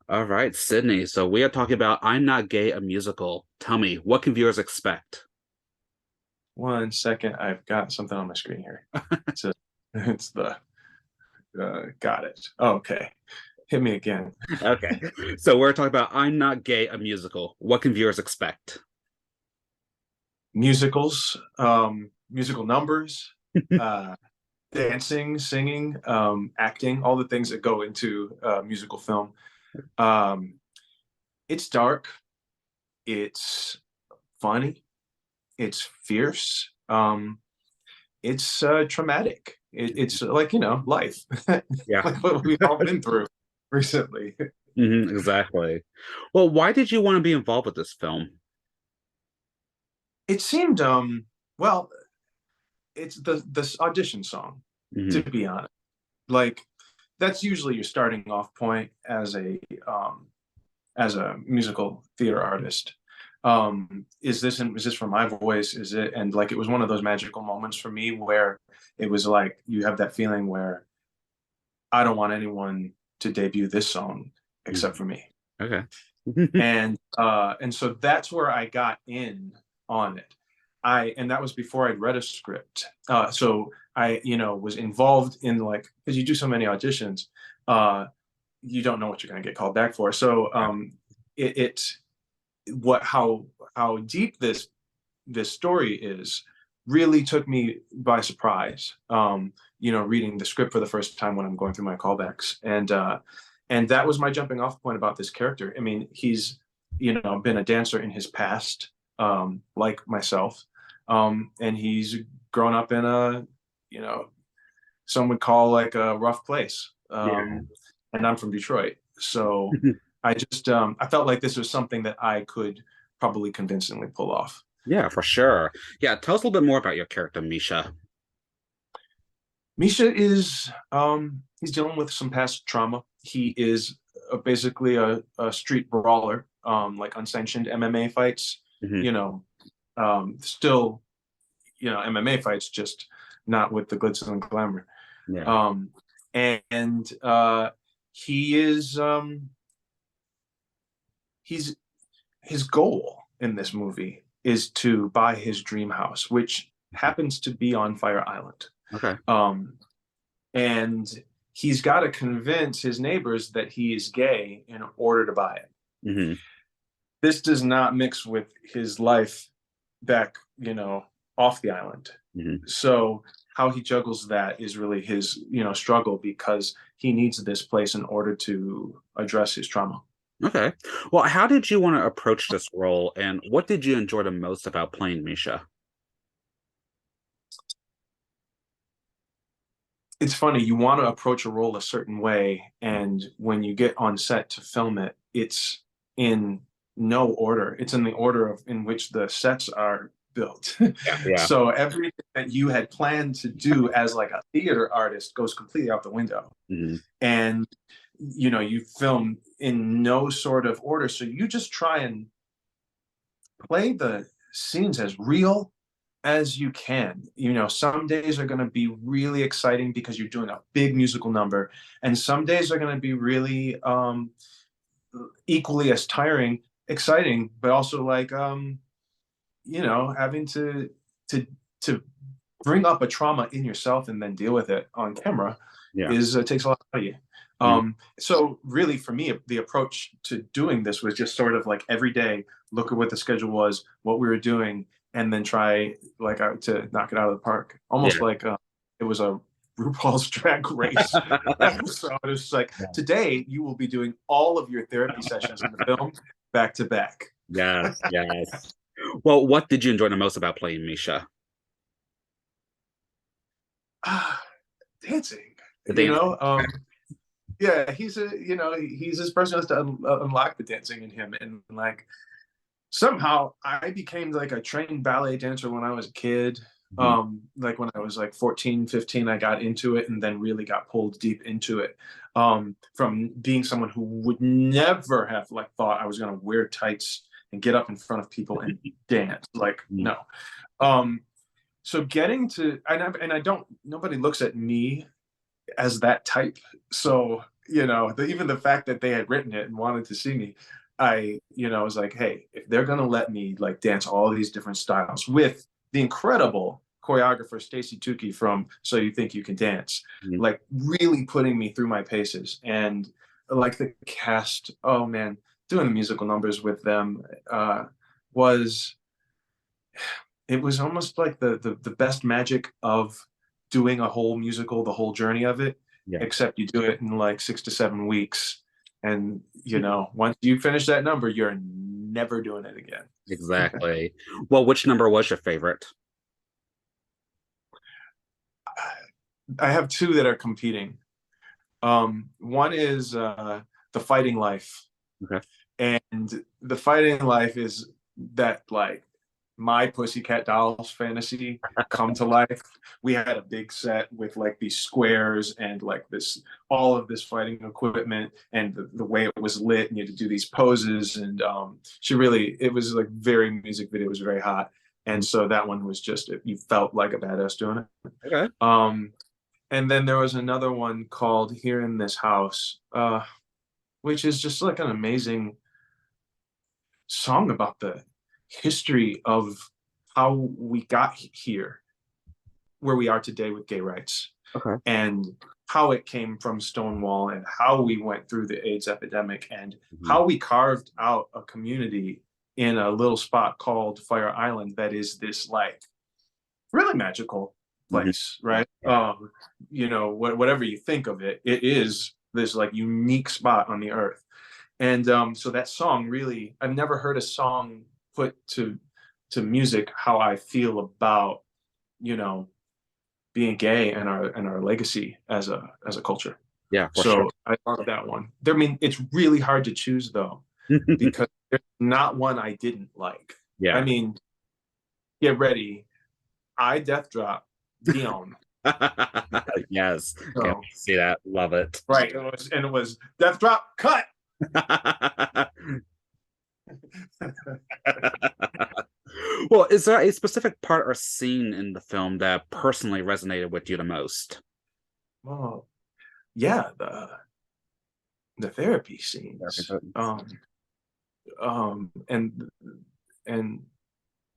All right, Sydney. So we are talking about I'm Not Gay, a musical. Tell me, what can viewers expect? 1 second, I've got something on my screen here. So it's the got it. Okay, hit me again. Okay. So we're talking about I'm Not Gay, a musical. What can viewers expect? Musicals, musical numbers, uh, dancing, singing, acting, all the things that go into musical film. Um, it's dark, it's funny, it's fierce, it's traumatic. It's like, life, Yeah, like what we've all been through recently. exactly. Well, why did you want to be involved with this film? It seemed well, it's the this audition song, to Hmm. be honest. Like that's usually your starting off point as a musical theater artist. Is this for my voice? Is it? And like it was one of those magical moments for me where it was like you have that feeling where I don't want anyone to debut this song except for me. Okay. And so that's where I got in on it. And that was before I'd read a script. So I, was involved in like because you do so many auditions, uh, you don't know what you're going to get called back for. So Yeah. it, it what how deep this story is really took me by surprise. Reading the script for the first time when I'm going through my callbacks, and that was my jumping off point about this character. I mean, he's been a dancer in his past, like myself, and he's grown up in a you know some would call like a rough place. Yeah. And I'm from Detroit, so I felt like this was something that I could probably convincingly pull off. Yeah, for sure. Yeah, tell us a little bit more about your character, Misha. Misha is he's dealing with some past trauma. He is basically a street brawler, like unsanctioned MMA fights. Hmm. You know, still MMA fights, just not with the glitz and glamour. Yeah. Um, and he is he's his goal in this movie is to buy his dream house, which happens to be on Fire Island. Okay. Um, and he's got to convince his neighbors that he is gay in order to buy it. Hmm. This does not mix with his life back, off the island. Hmm. So how he juggles that is really his, struggle because he needs this place in order to address his trauma. Okay. Well, how did you want to approach this role, and what did you enjoy the most about playing Misha? It's funny, you want to approach a role a certain way, and when you get on set to film it, it's in no order. It's in the order of in which the sets are built. Yeah, yeah. So everything that you had planned to do as like a theater artist goes completely out the window. Hmm. And you film in no sort of order. So you just try and play the scenes as real as you can. Some days are going to be really exciting because you're doing a big musical number, and some days are going to be really equally as tiring, exciting, but also like having to to bring up a trauma in yourself and then deal with it on camera Yeah. is takes a lot out of you. Mhm. So really for me, the approach to doing this was just sort of like every day, look at what the schedule was, what we were doing, and then try like to knock it out of the park. Almost Yeah. like it was a RuPaul's Drag Race episode. It was just like, today you will be doing all of your therapy sessions in the film back to back. Yes, yes. Well, what did you enjoy the most about playing Misha? Dancing, The you dancing. know. Yeah, he's this person who has to unlock the dancing in him, and like somehow I became like a trained ballet dancer when I was a kid. Mhm. Like when I was like 14, 15, I got into it and then really got pulled deep into it. From being someone who would never have like thought I was gonna wear tights and get up in front of people and dance. Like, Mhm. no. Um, so getting to and I don't nobody looks at me as that type. So even the fact that they had written it and wanted to see me, was like, hey, if they're gonna let me like dance all these different styles with the incredible choreographer Stacy Tukey from So You Think You Can Dance, Mhm. like really putting me through my paces, and like the cast, oh man, doing the musical numbers with them was it was almost like the best magic of doing a whole musical, the whole journey of it, Yeah, except you do it in like 6 to 7 weeks. And once you finish that number, you're never doing it again. exactly. Well, which number was your favorite? I have two that are competing. One is The Fighting Life. Okay. And The Fighting Life is that like my Pussycat Dolls fantasy come to life. We had a big set with like these squares and like this, all of this fighting equipment, and the way it was lit, and you had to do these poses. And it was like very music video, it was very hot. And so that one was just, you felt like a badass doing it. Okay. And then there was another one called Here in This House, which is just like an amazing song about the history of how we got here, where we are today with gay rights, Okay. and how it came from Stonewall, and how we went through the AIDS epidemic, and Mhm. how we carved out a community in a little spot called Fire Island that is this like really magical Mhm. place, right? Yeah. Whatever you think of it, it is this like unique spot on the earth. And so that song really, I've never heard a song put to music how I feel about, you know, being gay and our legacy as a culture. Yeah, for sure. So I love that one. I mean, it's really hard to choose though, because there's not one I didn't like. I Yeah. mean, get ready. I Death Drop Dion. Yes. Can't So see that. Love it. right, it was Death Drop cut. Well, is there a specific part or scene in the film that personally resonated with you the most? Well, yeah, the therapy scenes. And and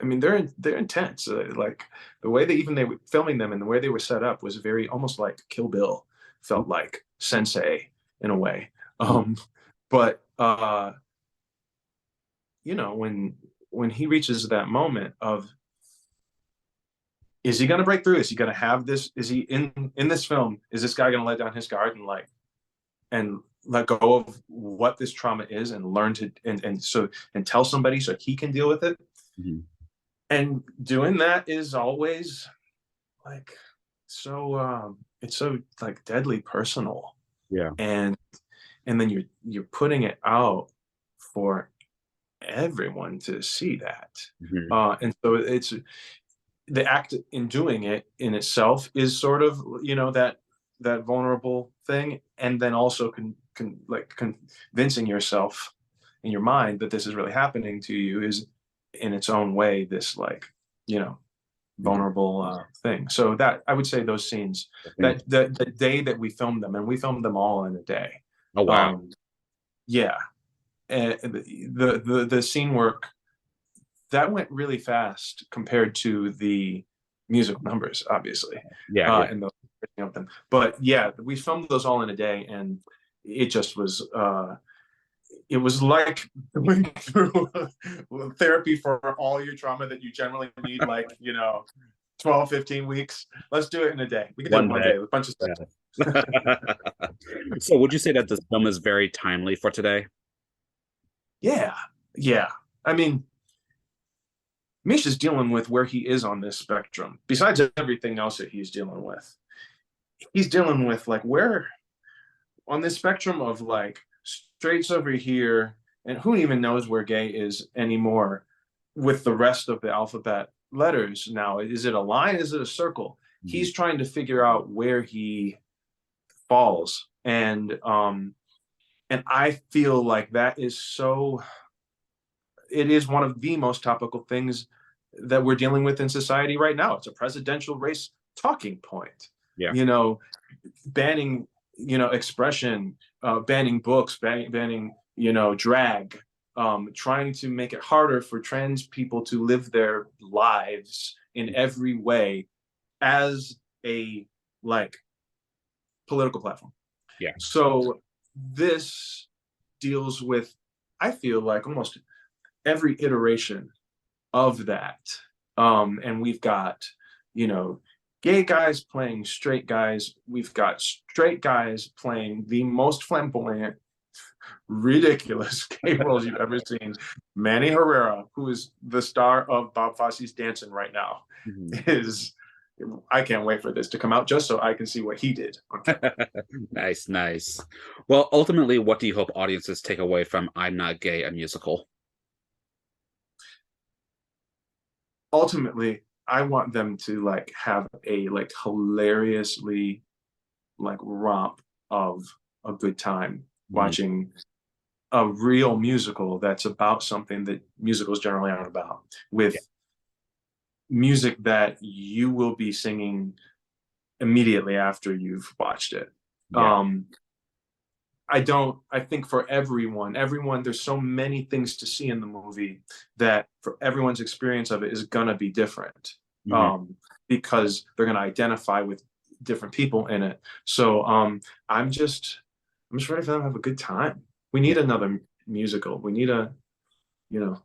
I mean they're intense. Like the way they were filming them and the way they were set up was very almost like Kill Bill. Felt like Sensei in a way. But when he reaches that moment of, is he going to break through? Is he going to have this? Is he in this film? Is this guy going to let down his guard and let go of what this trauma is, and learn to and tell somebody so he can deal with it? Mhm. And doing that is always like it's so like deadly personal, Yeah. and then you're putting it out for everyone to see that. Mhm. And so it's the act in doing it in itself is sort of that vulnerable thing, and then also convincing yourself in your mind that this is really happening to you is in its own way this like you know Mhm. vulnerable thing. So that I would say those scenes, that the day that we filmed them, and we filmed them all in a day. Oh, wow. um yeah, and the scene work that went really fast compared to the musical numbers, obviously, Yeah, yeah. and the of them. But yeah, we filmed those all in a day, and it just was. It was like going through therapy for all your trauma that you generally need, like 12, 15 weeks. Let's do it in a day. We can do it One in one day. day with a bunch of Yeah. steps. So, would you say that this film is very timely for today? Yeah, yeah. I mean, Misha's dealing with where he is on this spectrum. Besides everything else that he's dealing with like where on this spectrum of like straights over here, and who even knows where gay is anymore with the rest of the alphabet letters now. Is it a line? Is it a circle? Mhm. He's trying to figure out where he falls. And I feel like that is so, it is one of the most topical things that we're dealing with in society right now. It's a presidential race talking point. Yeah. You know, banning expression, banning books, banning, drag, trying to make it harder for trans people to live their lives in every way as a like political platform. Yeah. So this deals with, I feel like, almost every iteration of that. And we've got, gay guys playing straight guys. We've got straight guys playing the most flamboyant, ridiculous gay roles you've ever seen. Manny Herrera, who is the star of Bob Fosse's Dancing right now, Mhm. is, I can't wait for this to come out just so I can see what he did. Nice, nice. Well, ultimately, what do you hope audiences take away from I'm Not Gay, a musical? Ultimately, I want them to have a hilariously romp of a good time Mhm. watching a real musical that's about something that musicals generally aren't about, Yeah. with music that you will be singing immediately after you've watched it. Yeah. Um, I think for everyone, there's so many things to see in the movie that for everyone's experience of it is gonna be different. Mhm. Um, because they're gonna identify with different people in it. So I'm just ready for them to have a good time. We Yeah. need another musical. We need you know,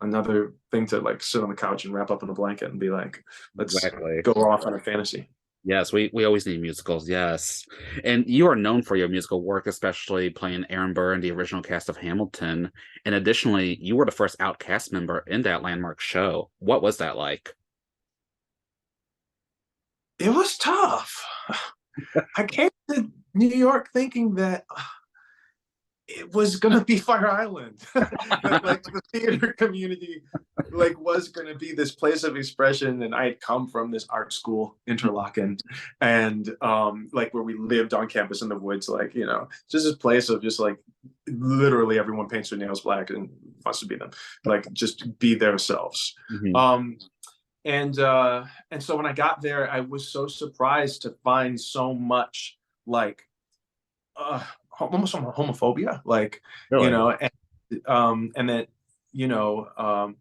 another thing to sit on the couch and wrap up in a blanket and be like, let's Exactly. go off on a fantasy. Yes, we always need musicals, yes. And you are known for your musical work, especially playing Aaron Burr in the original cast of Hamilton. And additionally, you were the first outcast member in that landmark show. What was that like? It was tough. I came to New York thinking that it was gonna be Fire Island. That the theater community was gonna be this place of expression. And I had come from this art school, Interlochen, and where we lived on campus in the woods, just this place of just literally everyone paints their nails black and wants to be them. Just be themselves. Mhm. Um and so when I got there, I was so surprised to find so much like uh, almost homophobia, Really? and that you know, um,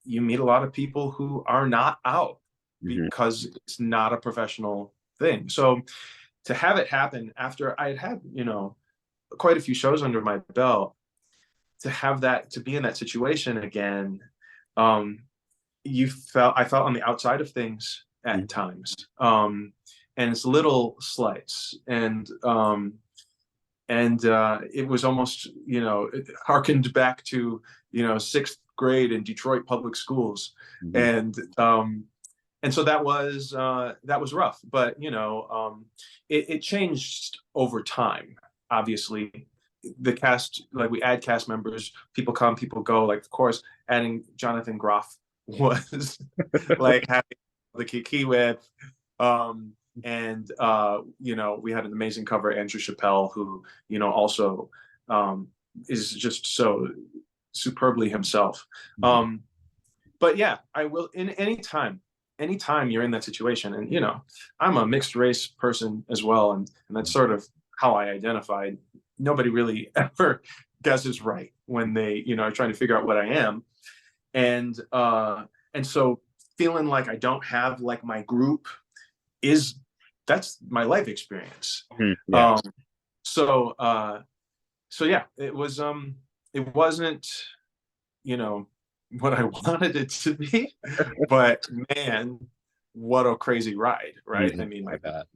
you meet a lot of people who are not out Mhm. because it's not a professional thing. So to have it happen after I had quite a few shows under my belt, to be in that situation again, um, I felt on the outside of things Mhm. at times, and it's little slights, and it was almost it harkened back to sixth grade in Detroit public schools, Mhm. and so that was rough, but it changed over time. Obviously, the cast, we add cast members, people come, people go. Of course, adding Jonathan Groff was having the kiki with. Um, and we had an amazing cover, Andrew Chappelle, who also um, is just so superbly himself. Mhm. Um, but yeah, I will in anytime you're in that situation, and I'm a mixed race person as well, and that's sort of how I identified. Nobody really ever guesses right when they are trying to figure out what I am, and so feeling like I don't have my group is that's my life experience. Mhm. Yeah. Um, so yeah, it wasn't you know what I wanted it to be, but man, what a crazy ride, right? I Mhm. mean, I bet.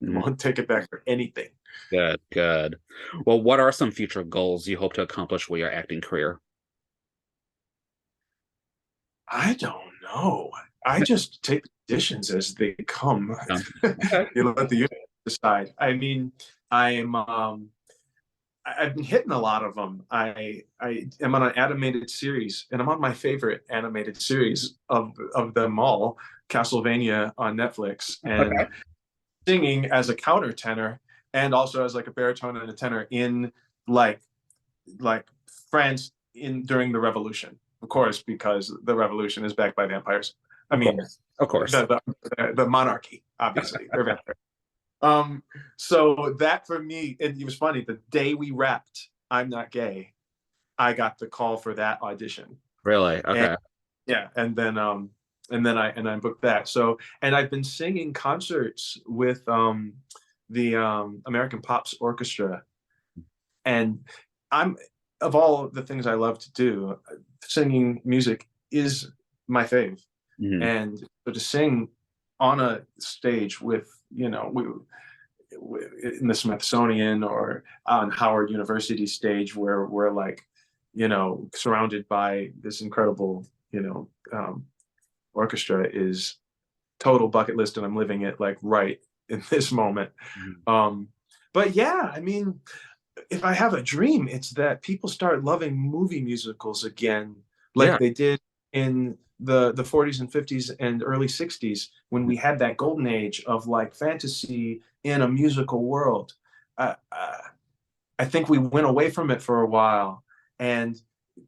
Mhm. won't take it back for anything. Good, good. Well, what are some future goals you hope to accomplish with your acting career? I don't know. I just take the auditions as they come. Okay. You let the universe decide. I mean, I'm I've been hitting a lot of them. I am on an animated series, and I'm on my favorite animated series of them all, Castlevania on Netflix, and Okay. singing as a countertenor and also as a baritone and a tenor in like like France in during the Revolution, of course, because the Revolution is backed by vampires. I Of mean, course. Of course. the monarchy, obviously, they're vampires. So that for me, it was funny. The day we wrapped I'm Not Gay, I got the call for that audition. Really? And Okay. yeah, and I booked that. So, and I've been singing concerts with the American Pops Orchestra, and I'm of all the things I love to do, singing music is my fave. Mhm. And so to sing on a stage with, in the Smithsonian or on Howard University stage where we're like, surrounded by this incredible, orchestra is total bucket list, and I'm living it like right in this moment. Mhm. But yeah, I mean, if I have a dream, it's that people start loving movie musicals again, Yeah. like they did in the 40s and 50s and early 60s when we had that golden age of like fantasy in a musical world. I think we went away from it for a while, and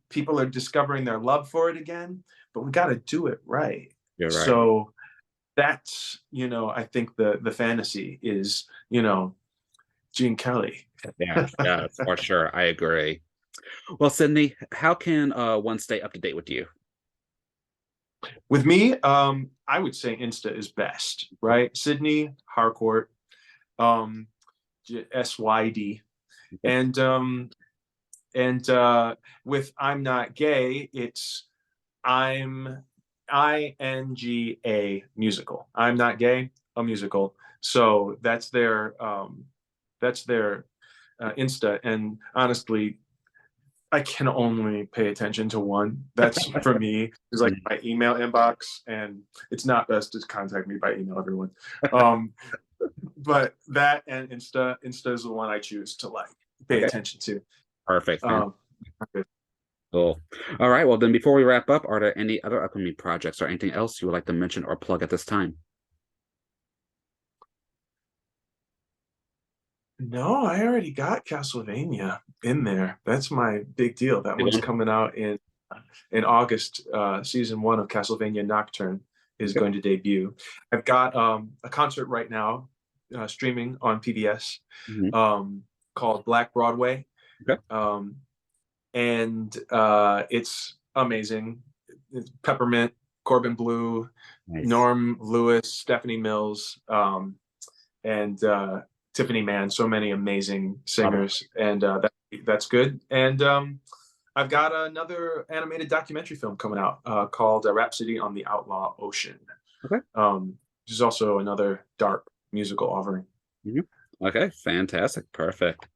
people are discovering their love for it again, but we got to do it right. You're right. So that's, I think the fantasy is, Gene Kelly. Yeah, yeah, for sure. I agree. Well, Sydney, how can one stay up to date with you? With me, I would say Insta is best, right? Sydney Harcourt, um, SYD, Okay. and with I'm Not Gay, it's I'm INGA musical. I'm Not Gay, a musical. So that's their Insta, and honestly, I can only pay attention to one. That's for me is like Mhm. my email inbox, and it's not best to contact me by email, everyone. Um, but that and Insta is the one I choose to like pay Okay. attention to. Perfect, man. Um, Cool. All right. Well, then before we wrap up, are there any other upcoming projects or anything else you would like to mention or plug at this time? no, I already got Castlevania in there. That's my big deal. That Big one's one? coming out in August. Season 1 of Castlevania Nocturne is Okay. going to debut. I've got a concert right now streaming on PBS Mhm. called Black Broadway, Okay. um, and it's amazing. It's Peppermint, Corbin Blue, Nice. Norm Lewis, Stephanie Mills, and Tiffany Mann. So many amazing Love it. singers, and that's good. And I've got another animated documentary film coming out called Rhapsody on the Outlaw Ocean, Okay. which is also another dark musical offering. Mhm. Okay. Fantastic. Perfect.